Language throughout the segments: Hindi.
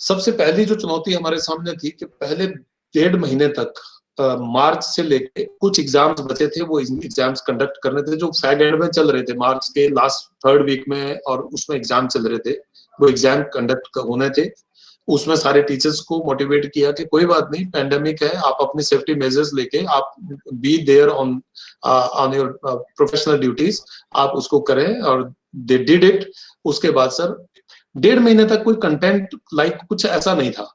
सबसे पहली जो चुनौती हमारे सामने थी कि पहले 1.5 महीने तक मार्च से लेके कुछ एग्जाम्स बचे थे, वो एग्जाम्स कंडक्ट करने थे जो फैग एंड में चल रहे थे, मार्च के लास्ट 3rd वीक में, और उसमें एग्जाम चल रहे थे, वो एग्जाम कंडक्ट होने थे। उसमें सारे टीचर्स को मोटिवेट किया कि कोई बात नहीं, पैंडेमिक है, आप अपनी सेफ्टी मेजर्स लेके आप be there on on your professional duties, आप उसको करें, और दे डिड इट। उसके बाद सर 1.5 महीने तक कोई कंटेंट लाइक कुछ ऐसा नहीं था।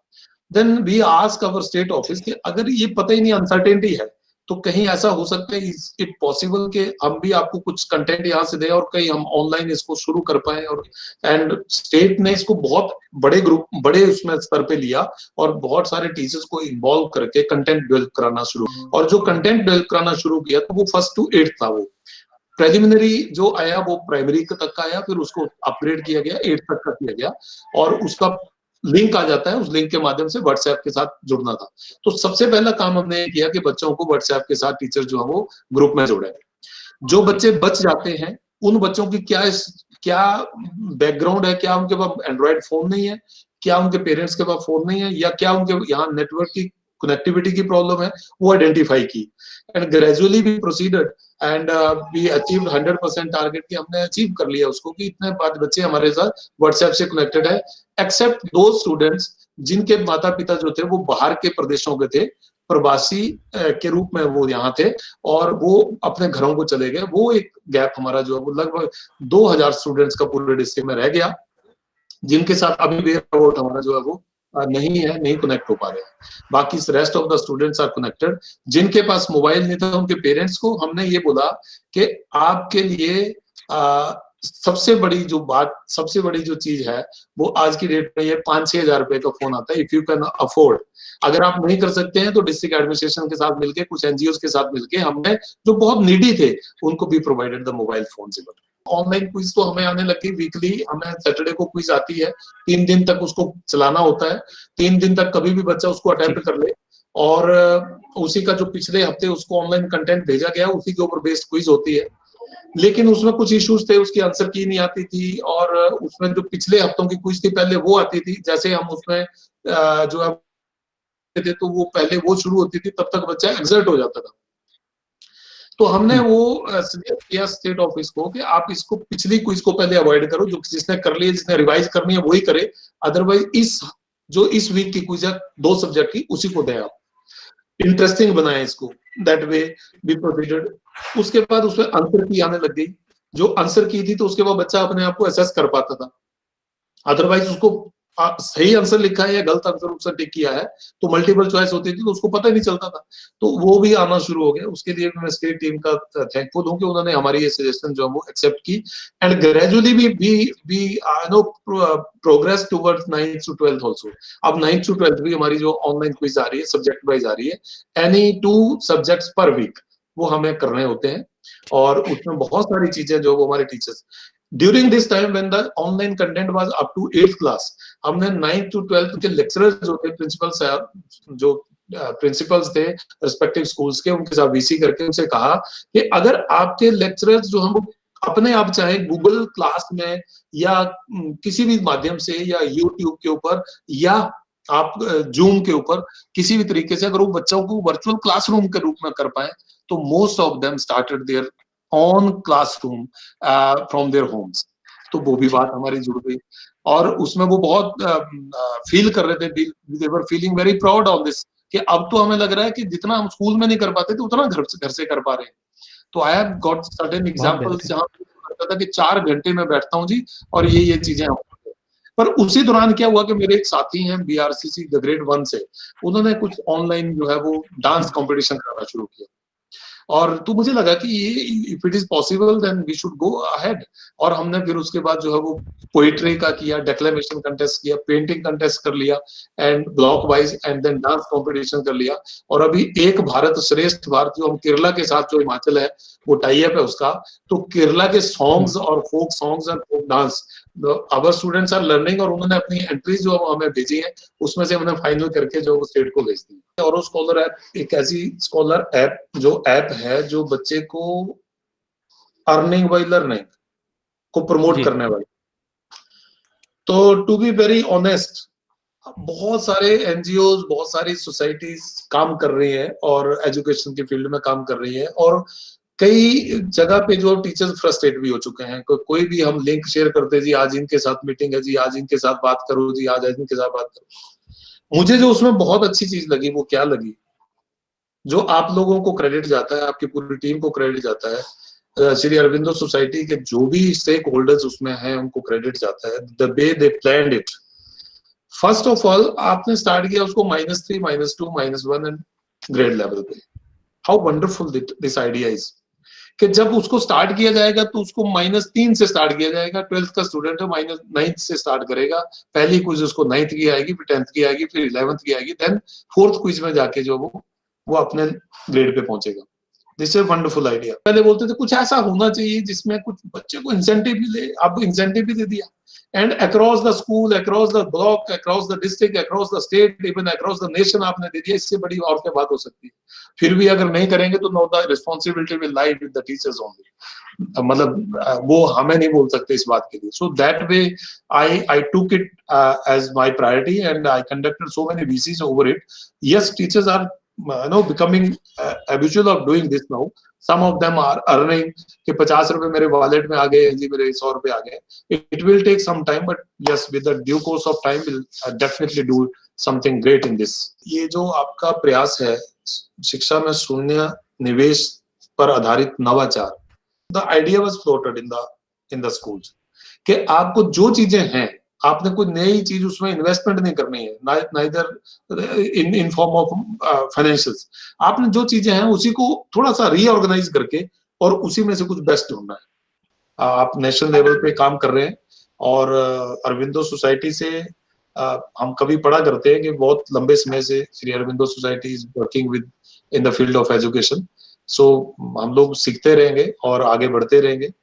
Then we ask our state office कि अगर ये पता ही नहीं, अनसर्टेनिटी है, तो कहीं ऐसा हो सकता है, इज इट पॉसिबल कि हम भी आपको कुछ कंटेंट यहाँ से दें और कहीं हम ऑनलाइन इसको शुरू कर पाए। और एंड स्टेट ने इसको बहुत बड़े ग्रुप, बड़े उसमें स्तर पे लिया और बहुत सारे टीचर्स को इन्वॉल्व करके कंटेंट डेवलप कराना शुरू। और जो कंटेंट डेवलप कराना शुरू किया तो वो 1st to 8th था। वो प्रेलिमिनरी जो आया वो प्राइमरी तक का आया, फिर उसको अपग्रेड किया गया, 8th तक का किया गया, और उसका लिंक आ जाता है, उस लिंक के माध्यम से व्हाट्सएप के साथ जुड़ना था। तो सबसे पहला काम हमने किया कि बच्चों को व्हाट्सएप के साथ टीचर जो है वो ग्रुप में जोड़े। जो बच्चे बच जाते हैं उन बच्चों की क्या बैकग्राउंड है, क्या उनके पास एंड्रॉइड फोन नहीं है, क्या उनके पेरेंट्स के पास फोन नहीं है, या क्या उनके यहाँ नेटवर्क की कनेक्टिविटी की प्रॉब्लम है, वो आइडेंटिफाई की। And gradually we proceeded and we achieve 100% target की हमने अचीव कर लिया उसको, कि इतने बाद बच्चे हमारे साथ व्हाट्सएप से कनेक्टेड है, एक्सेप्ट दो स्टूडेंट्स जिनके माता पिता जो थे वो बाहर के प्रदेशों के थे, प्रवासी के रूप में वो यहाँ थे, और वो अपने घरों को चले गए। वो एक गैप हमारा जो है वो लगभग 2000 स्टूडेंट्स का पूरे डिस्ट्रिक्ट में रह गया, जिनके साथ अभी भी अबाउट हमारा जो है वो नहीं है, नहीं कनेक्ट हो पा रहे हैं। बाकी rest of the students are connected. जिनके पास मोबाइल नहीं था उनके पेरेंट्स को हमने ये बोला कि आपके लिए सबसे बड़ी जो बात, सबसे बड़ी जो चीज है वो आज की डेट में ये 5-6 हजार रुपए का फोन आता है, इफ यू कैन अफोर्ड। अगर आप नहीं कर सकते हैं तो डिस्ट्रिक्ट एडमिनिस्ट्रेशन के साथ मिलकर, कुछ एनजीओ के साथ मिलकर हमने जो बहुत नीडी थे उनको भी प्रोवाइडेड द मोबाइल फोन से। ऑनलाइन क्विज तो हमें आने लगी वीकली, हमें सैटरडे को क्विज आती है, 3 दिन तक उसको चलाना होता है, 3 दिन तक कभी भी बच्चा उसको अटेम्प्ट कर ले, और उसी का जो पिछले हफ्ते उसको ऑनलाइन कंटेंट भेजा गया उसी के ऊपर बेस्ड क्विज होती है। लेकिन उसमें कुछ इश्यूज थे, उसकी आंसर की नहीं आती थी, और उसमें जो पिछले हफ्तों की क्विज थी पहले वो आती थी, जैसे हम उसमें जो है थे तो वो पहले वो शुरू होती थी, तब तक बच्चा एग्जर्ट हो जाता था। तो हमने वो सजेस्ट किया स्टेट ऑफिस को कि आप इसको पिछली क्विज को पहले अवॉइड करो, जो जिसने कर लिया, जिसने रिवाइज करनी है वही करे, अदरवाइज इस वीक की क्विज है 2 सब्जेक्ट की, उसी को दें आप, इंटरेस्टिंग बनाए इसको। That way we proceeded. उसके बाद उसमें आंसर की आने लग गई, जो आंसर की थी तो उसके बाद बच्चा अपने आप को असेस कर पाता था। अदरवाइज उसको सही आंसर लिखा है या गलत आंसर उसने टिक किया है, तो मल्टीपल चॉइस होती थी तो उसको पता ही नहीं चलता था। तो वो भी आना शुरू हो गया। उसके लिए मैं स्टेट टीम का थैंकफुल हूं कि उन्होंने हमारी ये सजेशन जो है वो एक्सेप्ट की, एंड ग्रेजुअली भी I know progress towards 9th to 12th also. अब 9th to 12th भी हमारी जो ऑनलाइन क्विज आ रही है सब्जेक्ट वाइज आ रही है, एनी 2 सब्जेक्ट्स पर वीक वो हमें करने होते हैं, और उसमें बहुत सारी चीजें जो वो हमारे teachers during this time when the online content was up to 8th class, हमने 9th to 12th के लेक्चरर्स जो थे, प्रिंसिपल्स थे रिस्पेक्टिव स्कूल्स के, उनके साथ वीसी करके उनसे कहा कि अगर आपके लेक्चरर्स जो हम अपने आप चाहे गूगल क्लास में या किसी भी माध्यम से या यूट्यूब के ऊपर या आप जूम के ऊपर किसी भी तरीके से अगर वो बच्चों को वर्चुअल क्लासरूम के रूप में कर पाए, तो most of them started their own classroom from their homes. तो वो भी बात हमारी जुड़ गई, और उसमें वो बहुत फील कर रहे थे, they were feeling very proud of this, कि अब तो हमें लग रहा है कि जितना हम स्कूल में नहीं कर पाते थे उतना घर से कर पा रहे हैं। तो I have got certain examples जहां लगता था कि 4 घंटे में बैठता हूं जी और ये चीजें। पर उसी दौरान क्या हुआ कि मेरे एक साथी हैं बीआरसीसी द ग्रेड 1 से, उन्होंने कुछ ऑनलाइन जो है वो डांस कंपटीशन कराना शुरू किया, और तो मुझे लगा कि ये if it is possible then we should go ahead. और हमने फिर उसके बाद जो है वो पोइट्री का किया, डेक्लेमेशन कंटेस्ट किया, पेंटिंग कंटेस्ट कर लिया, and block wise, and then dance competition कर लिया। और अभी एक भारत श्रेष्ठ भारत जो हम केरला के साथ, जो हिमाचल है वो टाई अप है उसका, तो केरला के सॉन्ग्स और फोक सॉन्ग्स और folk dance our students are learning, और उन्होंने अपनी एंट्रीज जो हमें भेजी है उसमें से हमने फाइनल करके जो स्टेट को भेज दी। और स्कॉलर ऐप एक ऐसी स्कॉलर ऐप जो है जो बच्चे को अर्निंग बाय लर्निंग को प्रमोट करने वाली। तो टू बी वेरी ऑनेस्ट, बहुत सारे एनजीओ, बहुत सारी सोसाइटीज काम कर रही हैं और एजुकेशन के फील्ड में काम कर रही हैं, और कई जगह पे जो टीचर्स फ्रस्ट्रेट भी हो चुके हैं। कोई भी हम लिंक शेयर करते हैं, जी आज इनके साथ मीटिंग है, जी आज इनके साथ बात करो, जी आज इनके साथ बात करो। मुझे जो उसमें बहुत अच्छी चीज लगी वो क्या लगी, जो आप लोगों को क्रेडिट जाता है, आपकी पूरी टीम को क्रेडिट जाता है, श्री अरविंदो सोसाइटी के जो भी स्टेक होल्डर्स उसमें हैं उनको क्रेडिट जाता है, the way they planned it. First of all आपने स्टार्ट किया उसको -3, -2, -1 एंड ग्रेड लेवल पे। How wonderful this idea is, कि जब उसको स्टार्ट किया जाएगा तो उसको -3 से स्टार्ट किया जाएगा। 12th का स्टूडेंट है, -9 से स्टार्ट करेगा, पहली क्विज उसको 9th की आएगी, फिर 10th की आएगी, फिर 11th की आएगी, देन 4th क्विज में जाके जो वो अपने ग्रेड पे पहुंचेगा। This is wonderful idea. पहले बोलते थे कुछ ऐसा होना चाहिए जिसमें कुछ बच्चे को इंसेंटिव मिले, अब इंसेंटिव भी दे दिया, and across the school, across the block, across the district, across the state, even across the nation आपने दे दिया। इससे बड़ी और क्या बात हो सकती है। फिर भी अगर नहीं करेंगे तो no, the responsibility will lie with the teachers only. मतलब वो हमें नहीं बोल सकते इस बात के लिए। So that way I took it as my priority and I conducted so many VCs over it. Yes, teachers are becoming habitual of doing this now. Some of them are earning कि 50 रुपए मेरे वॉलेट में आ गए जी, मेरे 100 रुपए आ गए। It will take some time, but yes, with the due course of time, we'll definitely do something great in this. ये जो आपका प्रयास है शिक्षा में शून्य निवेश पर आधारित नवाचार, the idea was floated in the schools कि आपको जो चीजें हैं, आपने कोई नई चीज उसमें इन्वेस्टमेंट नहीं करनी है, neither in form of financials. आपने जो चीजें हैं उसी को थोड़ा सा रीऑर्गेनाइज करके और उसी में से कुछ बेस्ट ढूंढना है। आप नेशनल लेवल पे काम कर रहे हैं, और अरविंदो सोसाइटी से हम कभी पढ़ा करते हैं कि बहुत लंबे समय से Shri Aurobindo society is working with in the field of education. So हम लोग सीखते रहेंगे और आगे बढ़ते रहेंगे।